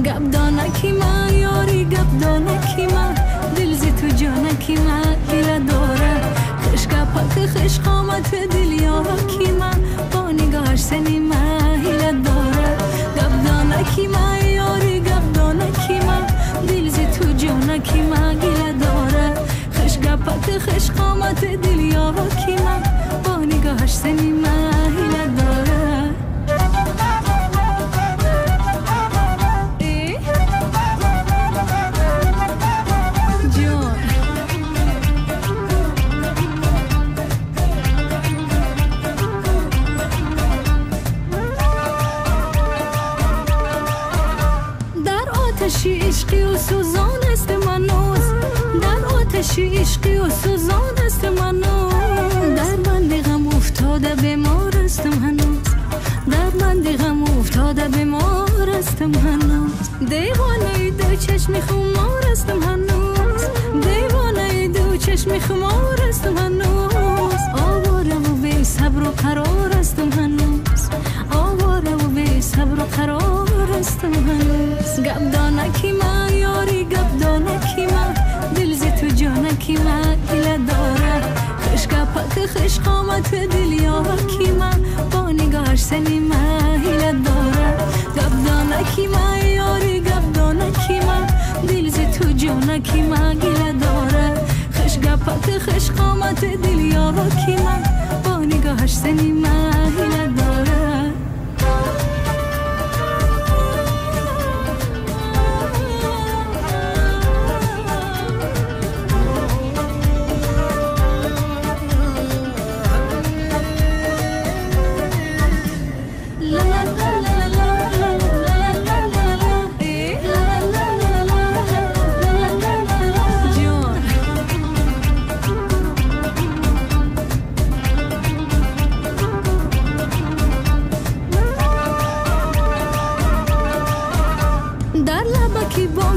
گبدانکی ما یاری گبدانکی ما دل زی تو جانکی ما گیله داره خشگا پاک خش قامت دل یارکی ما با نگاهش سنی ما هیله داره گبدانکی ما یاری گبدانکی ما دل زی تو جانکی ما گیله داره خشگا پاک خش قامت دل یارکی ما با نگاهش سنی ما هیله داره عشقی و سوزان است منوز در آتش عشقی و سوزان است منوز در بند غم افتاده بیمار استم هنوز در بند غم افتاده بیمار استم هنوز دیوانه دو چشم خمار استم هنوز دیوانه دو چشم خمار استم هنوز آواره و بی صبر و قرار استم هنوز آواره و بی صبر و قرار استم هنوز گبدانکی ما یاری گبدانکی ما دل زی تو جانکی ما گیله داره خشگا پاک خش قامت دل یارکی ما با نگاهش سنی ما هیله داره گبدانکی ما یاری گبدانکی ما دل زی تو جانکی ما گیله داره خشگا پاک خش قامت دل یارکی ما با نگاهش سنی ما هیله داره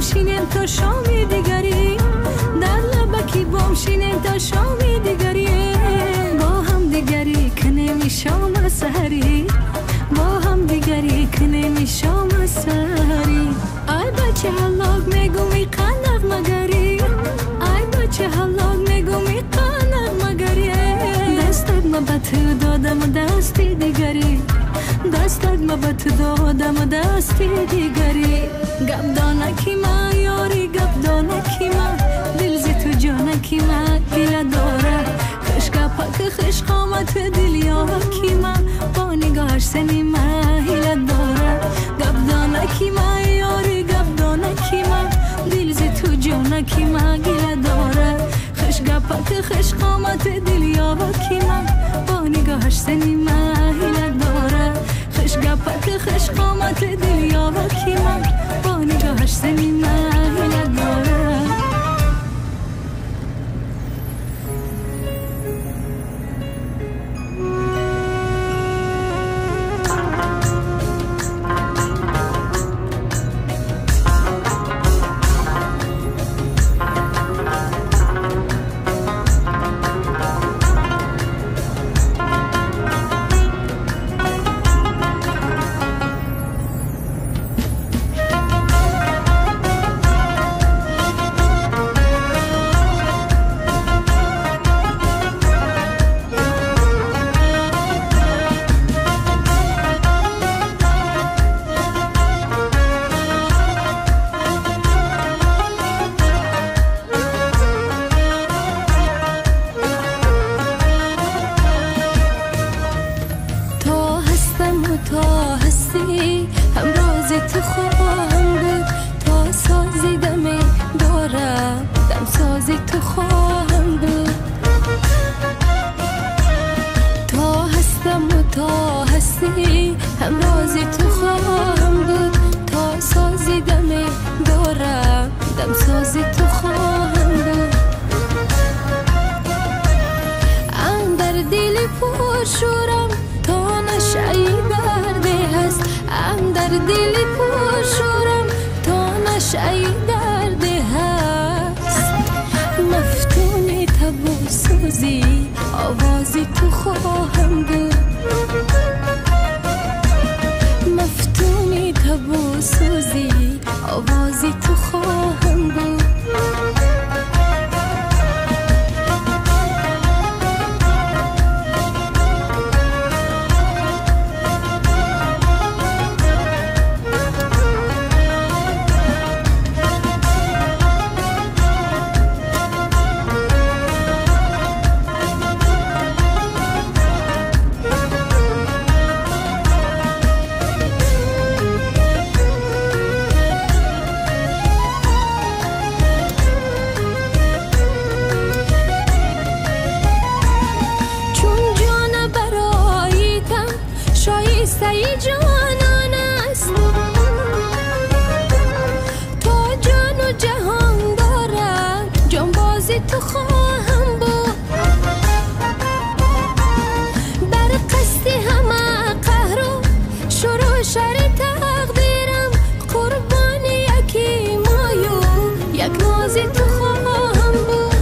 شینیم تا شامی دیگری در لبکی بام شینیم تا شامی دیگری با هم دیگری کنیم شام سحری با هم دیگری کنیم شام سحری ای بچه هلاک میگومی قنق مگری ای بچه هلاک میگومی قنق مگری دستت ما به تو دادم و دستی دیگری دستت ما به تو دادم و دستی دیگری گبدانکی ما یاری گبدانکی ما دل زی تو جانکی ما گیله داره خشگا پاک خش قامت دل یارکی ما با نگاهش سنی ما هیله داره گبدانکی ما یاری گبدانکی ما دل زی تو جانکی ما گیله داره خشگا پاک خش قامت دل یارکی ما با نگاهش سنی ما هیله داره خشگا پاک خش قامت دل یارکی ما با نگاهش سنی ما هیله داره آوازی تو خواهم بود مفتونی تب و سوزی آوازی تو خواهم بود. ای جانان است تا جان و جهان دارم، جانبازی تو خواهم بود. بر قصد همه قهر و شروع شر تقدیرم، قربان یکی مایو یک نازی تو خواهم بود.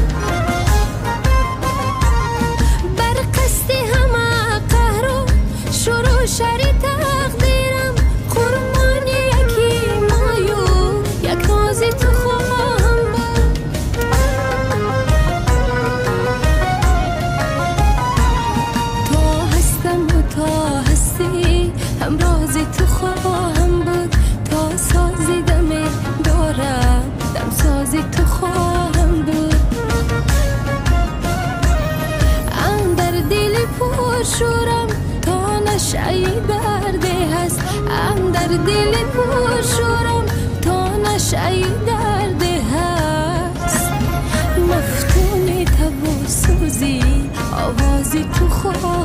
بر قصد همه قهر و شروع شر تقدیرم، قربان یکی مایو یک نازی تو خواهم بود. تا هستم و تا هستی همرازی تو خواهم بود. تا سازی دم دارم دم سازی تو خواهم بود. اندر دل پرشورم تا نشعی درده هست، اندر دل پرشورم تا نشعی درده هست. مفتون تب و سوزی آوازی تو خواهم